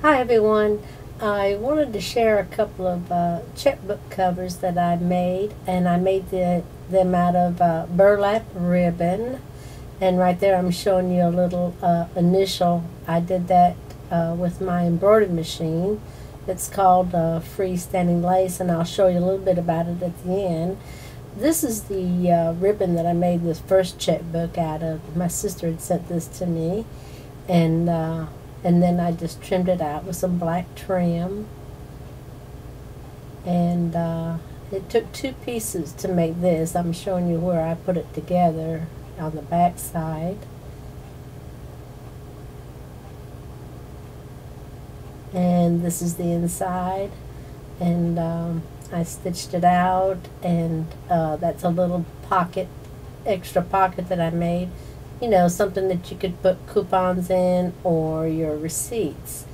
Hi everyone. I wanted to share a couple of checkbook covers that I made, and I made them out of burlap ribbon. And right there I'm showing you a little initial. I did that with my embroidery machine. It's called Freestanding lace, and I'll show you a little bit about it at the end. This is the ribbon that I made this first checkbook out of. My sister had sent this to me, and then I just trimmed it out with some black trim. And it took two pieces to make this. I'm showing you where I put it together on the back side. And this is the inside. And I stitched it out, and that's a little pocket, extra pocket that I made. You know, something that you could put coupons in or your receipts.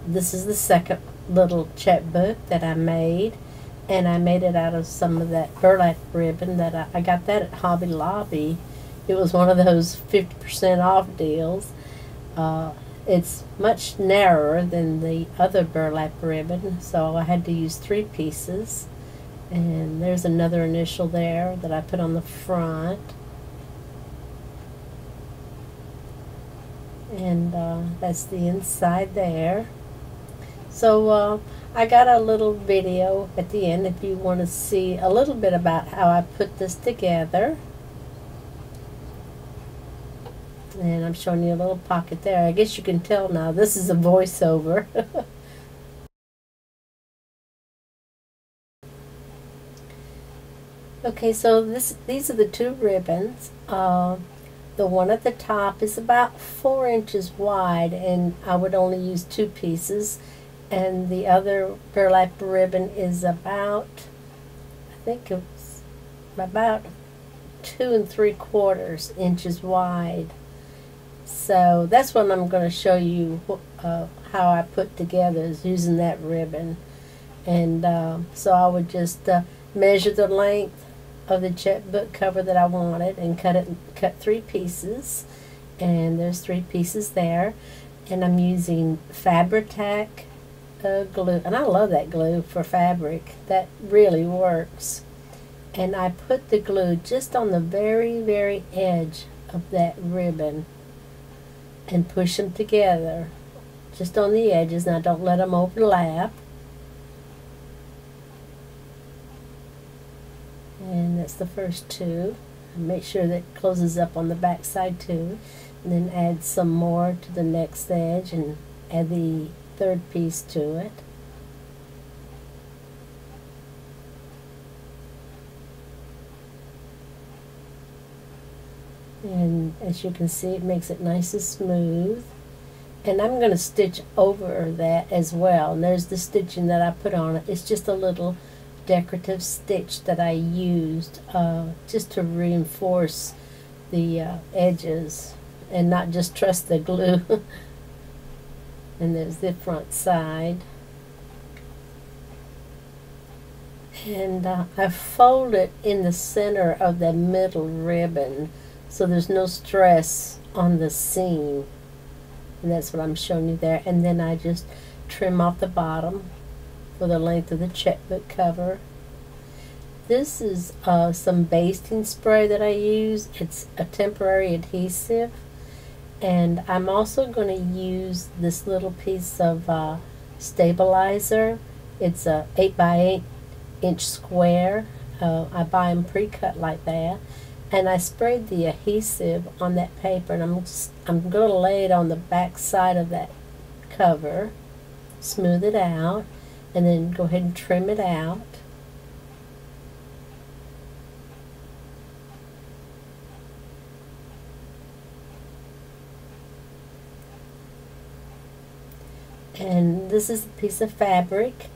This is the second little checkbook that I made, and I made it out of some of that burlap ribbon that I got that at Hobby Lobby. It was one of those 50% off deals. It's much narrower than the other burlap ribbon, so I had to use 3 pieces. And there's another initial there that I put on the front. And that's the inside there. So I got a little video at the end if you want to see a little bit about how I put this together. And I'm showing you a little pocket there. I guess you can tell now this is a voiceover. Okay, so these are the 2 ribbons. The one at the top is about 4 inches wide, and I would only use 2 pieces. And the other burlap ribbon is about, I think it's about 2 3/4 inches wide. So that's what I'm going to show you how I put together, is using that ribbon. And so I would just measure the length of the checkbook cover that I wanted and cut 3 pieces, and there's 3 pieces there. And I'm using Fabri-Tac glue, and I love that glue for fabric. That really works. And I put the glue just on the very edge of that ribbon and push them together just on the edges. Now don't let them overlap. And that's the first 2. Make sure that it closes up on the back side too. And then add some more to the next edge and add the 3rd piece to it. And as you can see, it makes it nice and smooth. And I'm going to stitch over that as well. And there's the stitching that I put on it. It's just a little decorative stitch that I used just to reinforce the edges and not just trust the glue. And there's the front side. And I fold it in the center of the middle ribbon so there's no stress on the seam. And that's what I'm showing you there. And then I just trim off the bottom for the length of the checkbook cover. This is some basting spray that I use. It's a temporary adhesive. And I'm also going to use this little piece of stabilizer. It's a 8x8 inch square. I buy them pre-cut like that. And I sprayed the adhesive on that paper, and I'm going to lay it on the back side of that cover, smooth it out, and then go ahead and trim it out. And this is a piece of fabric,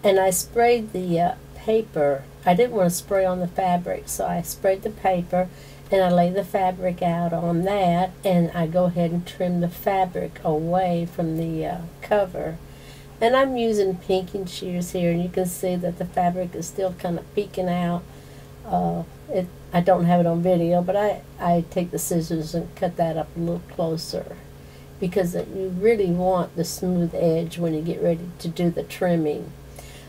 and I sprayed the paper. I didn't want to spray on the fabric, so I sprayed the paper, and I lay the fabric out on that, and I go ahead and trim the fabric away from the cover. And I'm using pinking shears here, and you can see that the fabric is still kind of peeking out. I don't have it on video, but I take the scissors and cut that up a little closer. because you really want the smooth edge when you get ready to do the trimming.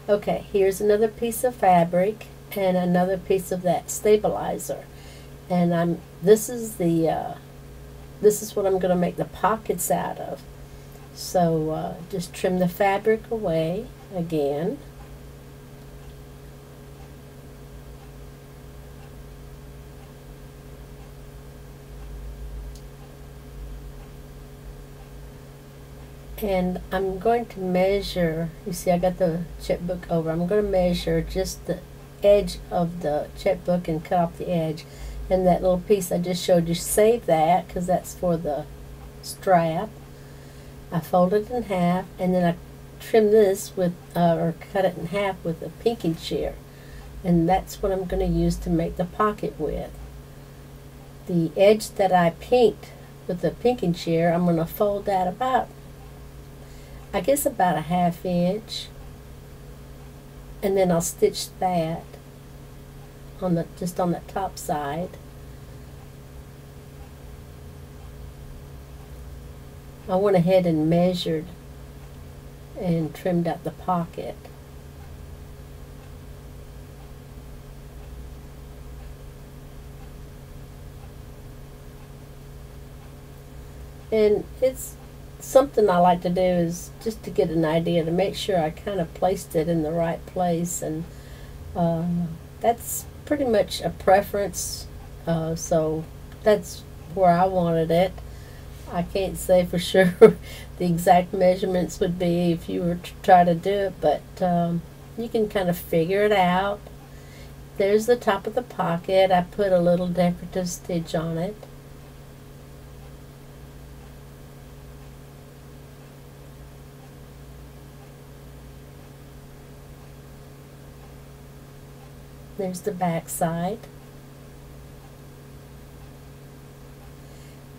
Okay, here's another piece of fabric and another piece of that stabilizer, and this is what I'm going to make the pockets out of. So just trim the fabric away again. And I'm going to measure, you see I got the checkbook over, I'm going to measure just the edge of the checkbook and cut off the edge. And that little piece I just showed you, save that because that's for the strap. I fold it in half and then I trim this with, or cut it in half with a pinking shear. And that's what I'm going to use to make the pocket with. The edge that I pinked with the pinking shear, I'm going to fold that about, I guess about a 1/2 inch, and then I'll stitch that on just on the top side. I went ahead and measured and trimmed out the pocket. And it's something I like to do is just to get an idea, to make sure I kind of placed it in the right place, and that's pretty much a preference, so that's where I wanted it. I can't say for sure the exact measurements would be if you were to try to do it, but you can kind of figure it out. There's the top of the pocket. I put a little decorative stitch on it. There's the back side.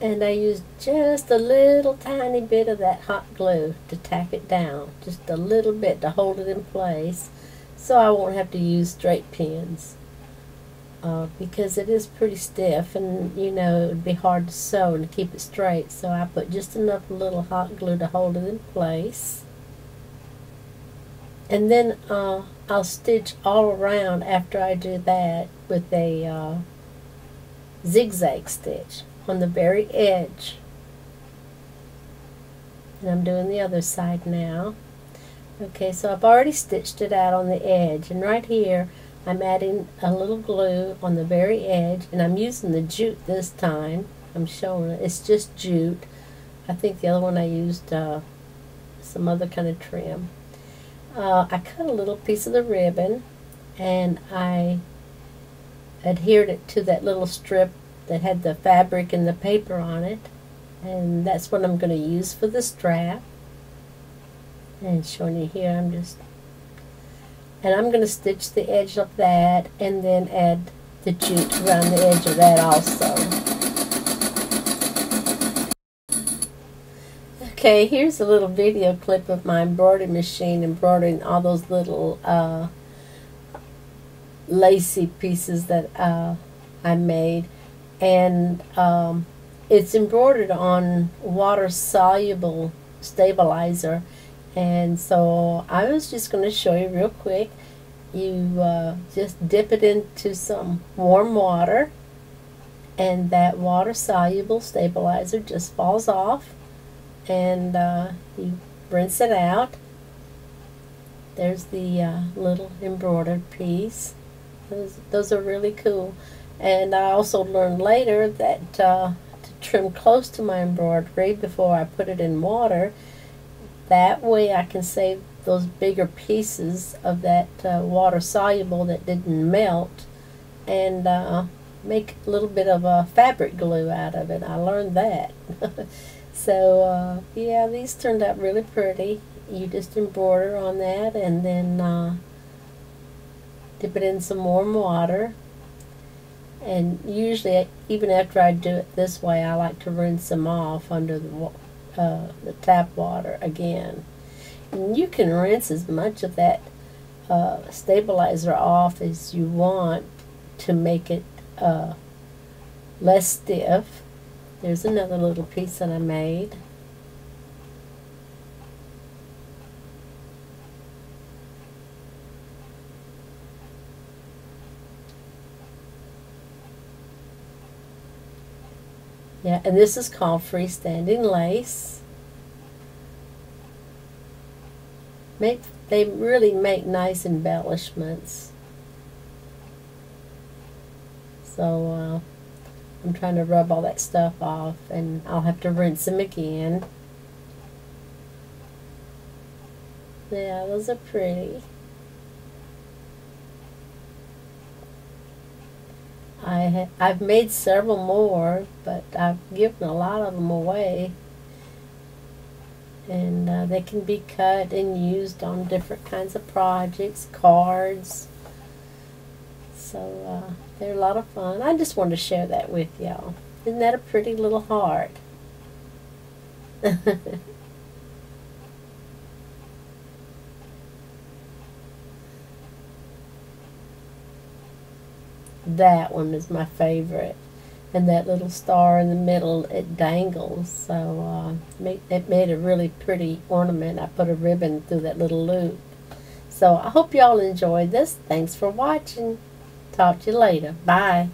And I used just a little tiny bit of that hot glue to tack it down. Just a little bit to hold it in place so I won't have to use straight pins. Because it is pretty stiff and you know it would be hard to sew and to keep it straight. So I put just enough little hot glue to hold it in place. And then I'll stitch all around after I do that with a zigzag stitch on the very edge. And I'm doing the other side now. Okay, so I've already stitched it out on the edge, and right here I'm adding a little glue on the very edge, and I'm using the jute this time. I'm showing it. It's just jute. I think the other one I used some other kind of trim. I cut a little piece of the ribbon and I adhered it to that little strip that had the fabric and the paper on it, and that's what I'm going to use for the strap. And showing you here, I'm going to stitch the edge of that and then add the jute around the edge of that also. Okay, here's a little video clip of my embroidery machine embroidering all those little lacy pieces that I made, and it's embroidered on water-soluble stabilizer. And so I was just going to show you real quick. You just dip it into some warm water, and that water-soluble stabilizer just falls off, and you rinse it out. There's the little embroidered piece. Those are really cool. And I also learned later that to trim close to my embroidery before I put it in water, that way I can save those bigger pieces of that water soluble that didn't melt, and make a little bit of a fabric glue out of it. I learned that. So yeah, these turned out really pretty. You just embroider on that and then dip it in some warm water. And usually, even after I do it this way, I like to rinse them off under the tap water again. And you can rinse as much of that stabilizer off as you want to make it less stiff. There's another little piece that I made. Yeah, and this is called Freestanding lace. They really make nice embellishments. So I'm trying to rub all that stuff off, and I'll have to rinse them again. Yeah, those are pretty. I've made several more, but I've given a lot of them away. And they can be cut and used on different kinds of projects, cards. So they're a lot of fun. I just wanted to share that with y'all. Isn't that a pretty little heart? That one is my favorite. And that little star in the middle, it dangles. So it made a really pretty ornament. I put a ribbon through that little loop. So I hope y'all enjoyed this. Thanks for watching. Talk to you later. Bye.